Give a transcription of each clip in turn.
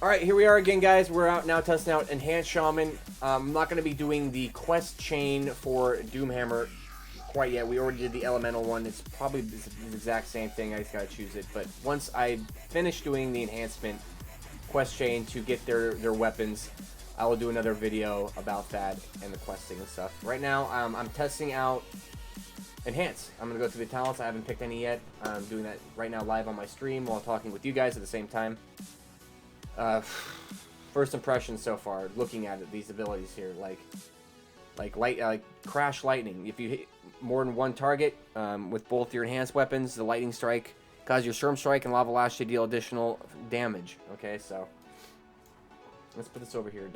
Alright, here we are again, guys. We're out now testing out Enhanced Shaman. I'm not going to be doing the quest chain for Doomhammer quite yet. We already did the Elemental one. It's probably the exact same thing. I just got to choose it. But once I finish doing the enhancement quest chain to get their weapons, I will do another video about that and the questing and stuff. Right now, I'm testing out Enhance. I'm going to go through the talents. I haven't picked any yet. I'm doing that right now live on my stream while talking with you guys at the same time. First impressions so far, looking at it, these abilities here, like crash lightning. If you hit more than one target with both your enhanced weapons, the lightning strike causes your storm strike and lava lash to deal additional damage. Okay, so let's put this over here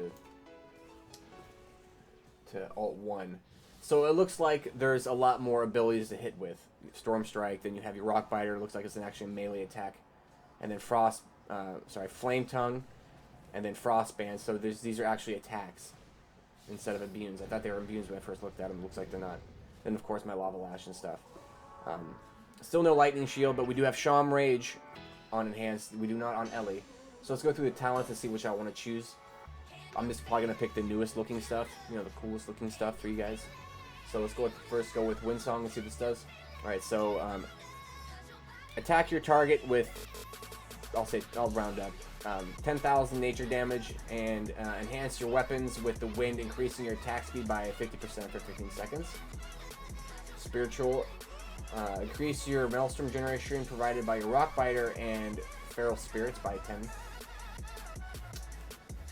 to alt 1. So it looks like there's a lot more abilities to hit with. Storm strike, then you have your rock biter. It looks like it's an actual melee attack, and then flame tongue, and then frost band. So these are actually attacks instead of imbues. I thought they were imbues when I first looked at them. Looks like they're not. Then of course my lava lash and stuff. Still no lightning shield, but we do have Sham Rage on enhanced. We do not on Ellie. So let's go through the talents and see which I want to choose. I'm just probably gonna pick the newest looking stuff, you know, the coolest looking stuff for you guys. So let's go with Windsong and see what this does. All right, so attack your target with, I'll round up, 10,000 nature damage, and enhance your weapons with the wind, increasing your attack speed by 50% for 15 seconds. Spiritual, increase your maelstrom generation provided by your rock biter and feral spirits by 10.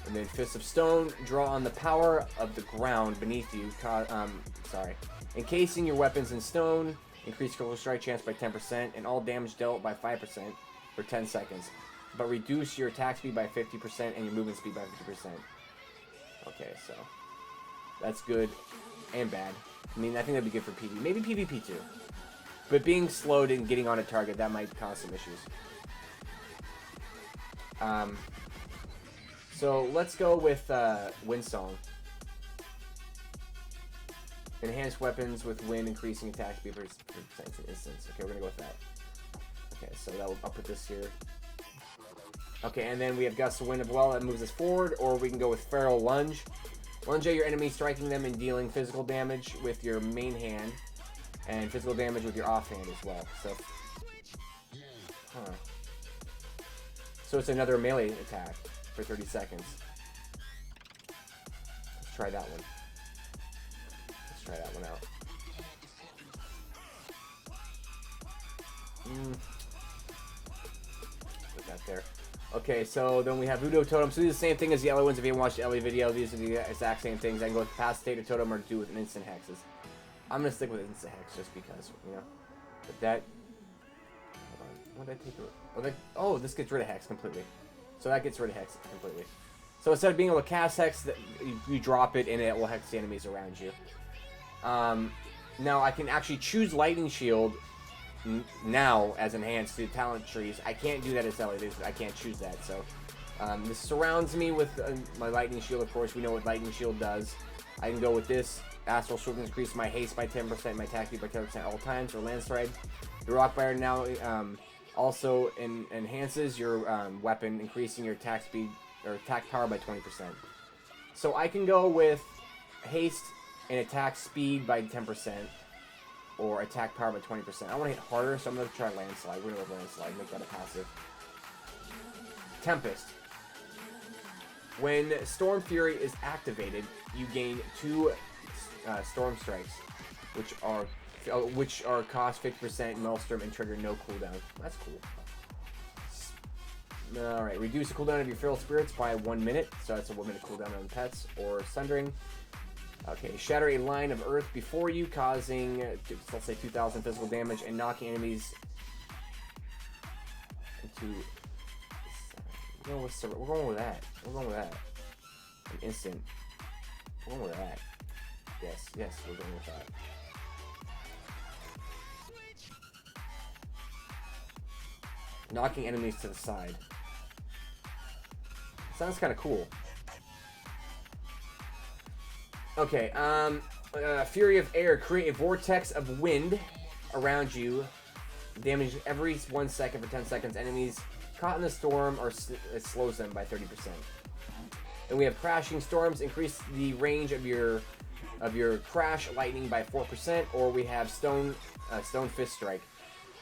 And then Fist of Stone, draw on the power of the ground beneath you. Encasing your weapons in stone, increase critical strike chance by 10%, and all damage dealt by 5% for 10 seconds. But reduce your attack speed by 50% and your movement speed by 50%. Okay, so that's good and bad. I mean, I think that'd be good for PvP. Maybe PvP too. But being slowed and getting on a target, that might cause some issues. So let's go with Windsong. Enhanced weapons with wind, increasing attack speed for instance. Okay, we're gonna go with that. Okay, so I'll put this here. Okay, and then we have Gust of Wind as well. That moves us forward, or we can go with Feral Lunge. Lunge at your enemy, striking them and dealing physical damage with your main hand, and physical damage with your offhand as well. So it's another melee attack for 30 seconds. Let's try that one. Let's try that one out. Put that there. Okay, so then we have Voodoo Totem. So these are the same thing as the other ones. If you haven't watched the Ellie video, these are the exact same things. I can go with Capacitator Totem or do with an Instant Hexes. I'm going to stick with Instant Hex just because, you know. But that... Hold on. What did I take? Oh, this gets rid of Hex completely. So that gets rid of Hex completely. So instead of being able to cast Hex, you drop it and it will Hex the enemies around you. Now I can actually choose Lightning Shield now as enhanced to talent trees. I can't do that as Ellie. I can't choose that. So this surrounds me with my Lightning Shield. Of course, we know what Lightning Shield does. I can go with this. Astral Sword increase my haste by 10%, my attack speed by 10% at all times, or Landslide. The Rock Biter now also enhances your weapon, increasing your attack speed or attack power by 20%. So I can go with haste and attack speed by 10%, or attack power by 20%. I want to hit harder, so I'm going to try Landslide. We're going to go with Landslide, make that a passive. Tempest. When Storm Fury is activated, you gain 2 Storm Strikes, which are cost 50% Maelstrom and trigger no cooldown. That's cool. Alright, reduce the cooldown of your feral spirits by 1 minute, so that's a 1 minute cooldown on pets, or Sundering. Okay, shatter a line of earth before you, causing, let's say, 2,000 physical damage and knocking enemies into... We're going with that. We're going with that. An instant. We're going with that. Yes, we're going with that. Knocking enemies to the side. Sounds kind of cool. Okay, Fury of Air. Create a vortex of wind around you. Damage every 1 second for 10 seconds. Enemies caught in the storm, or it slows them by 30%. And we have crashing storms, increase the range of your crash lightning by 4%, or we have stone fist strike.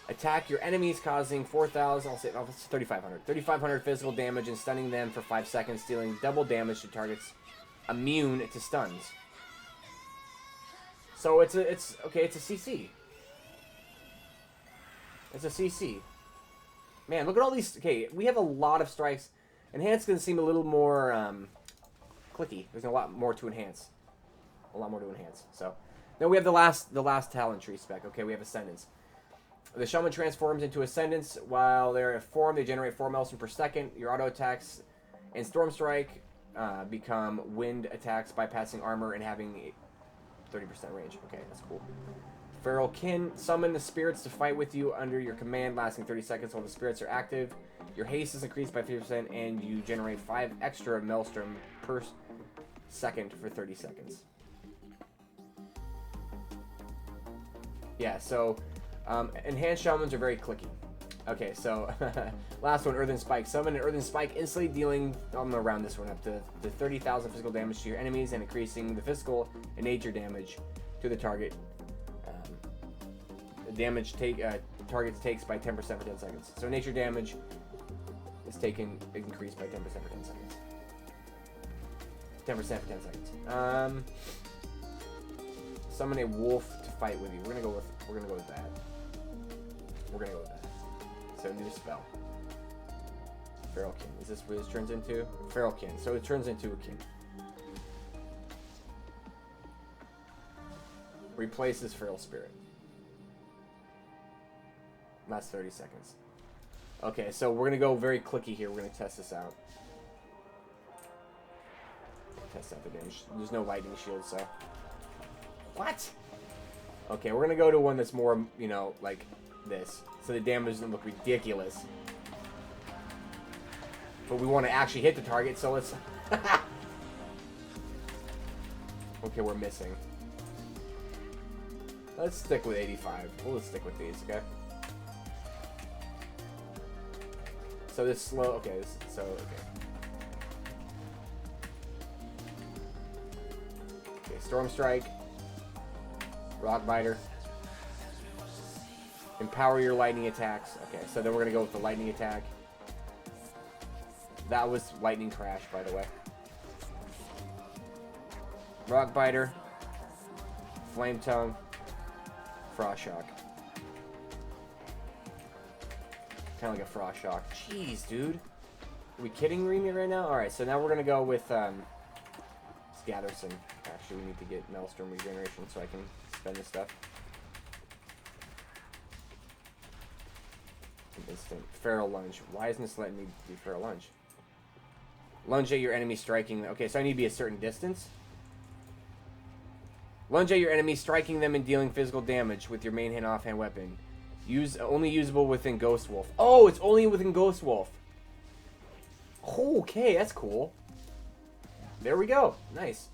Attack your enemies, causing 4,000, I'll say, no, it's 3,500. 3,500 physical damage and stunning them for 5 seconds, dealing double damage to targets immune to stuns. So it's a CC. It's a CC. Man, look at all these. Okay, we have a lot of strikes. Enhance can seem a little more clicky. There's a lot more to enhance. A lot more to enhance. So then we have the last talent tree spec. Okay, we have Ascendance. The Shaman transforms into Ascendance. While they're in form, they generate 4 Maelstrom per second. Your auto attacks and Storm Strike become wind attacks, bypassing armor and having 30% range. Okay, that's cool. Feral Kin. Summon the spirits to fight with you under your command, lasting 30 seconds while the spirits are active. Your haste is increased by 50%, and you generate 5 extra Maelstrom per second for 30 seconds. Yeah, so enhanced Shamans are very clicky. Okay, so last one, Earthen Spike. Summon an Earthen Spike, instantly dealing, I'm going to round this one up to 30,000 physical damage to your enemies and increasing the physical and nature damage to the target. Damage targets takes by 10% for 10 seconds. So nature damage is increased by 10% for 10 seconds. 10% for 10 seconds. Summon a wolf to fight with you. We're gonna go with that. We're gonna go with that. So new spell. Feral Kin. Is this what this turns into? Feral Kin. So it turns into a kin. Replaces Feral Spirit. Last 30 seconds. Okay, so we're gonna go very clicky here. We're gonna test this out. Test out the damage. There's no lightning shield, so. What? Okay, we're gonna go to one that's more, you know, like this. So the damage doesn't look ridiculous. But we want to actually hit the target, so let's... Okay, we're missing. Let's stick with 85. We'll just stick with these, okay? So this slow... Okay, okay. Okay, Storm Strike. Rock Biter. Empower your lightning attacks. Okay, so then we're going to go with the lightning attack. That was Lightning Crash, by the way. Rock Biter. Flame Tongue. Frost Shock. Kind of like a Frost Shock. Jeez, dude. Are we kidding me right now? Alright, so now we're going to go with... let's gather some... Actually, we need to get Maelstrom regeneration so I can spend this stuff. Instant. Feral Lunge. Why isn't this letting me do Feral Lunge? Lunge at your enemy striking... Okay, so I need to be a certain distance. Lunge at your enemy, striking them and dealing physical damage with your main hand offhand weapon. Only usable within Ghost Wolf. Oh, it's only within Ghost Wolf. Okay, that's cool. There we go. Nice.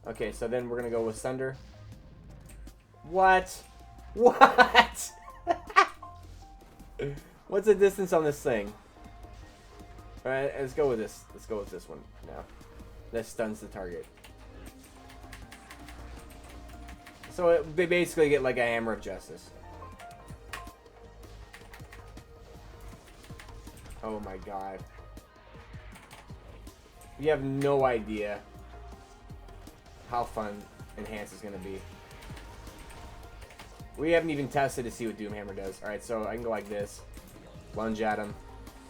Okay, so then we're going to go with Sunder. What? What? What's the distance on this thing? Alright, let's go with this. Let's go with this one now. That stuns the target. So they basically get like a Hammer of Justice. Oh my god. You have no idea how fun Enhance is going to be. We haven't even tested to see what Doomhammer does. Alright, so I can go like this. Lunge at him.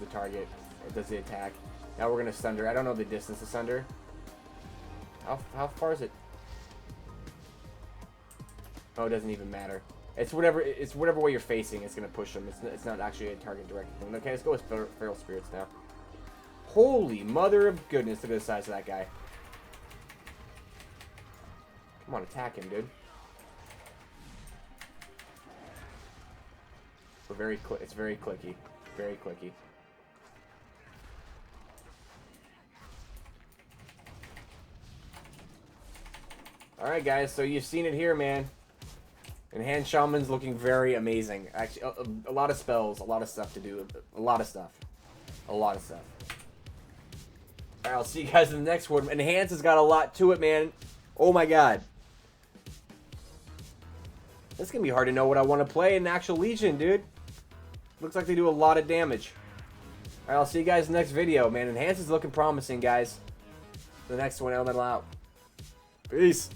The target. It does the attack. Now we're going to Sunder. I don't know the distance of Sunder. How far is it? Oh, it doesn't even matter. It's whatever way you're facing, it's going to push them. It's not actually a target directed thing. Okay, let's go with Feral Spirits now. Holy mother of goodness, look at the size of that guy. Come on, attack him, dude. It's very clicky. Very clicky. Alright, guys, so you've seen it here, man. Enhanced Shaman's looking very amazing. Actually, a lot of spells, a lot of stuff to do. A lot of stuff. A lot of stuff. Alright, I'll see you guys in the next one. Enhance has got a lot to it, man. Oh my god. This is going to be hard to know what I want to play in actual Legion, dude. Looks like they do a lot of damage. Alright, I'll see you guys in the next video, man. Enhance is looking promising, guys. The next one, Elementalqt. Peace.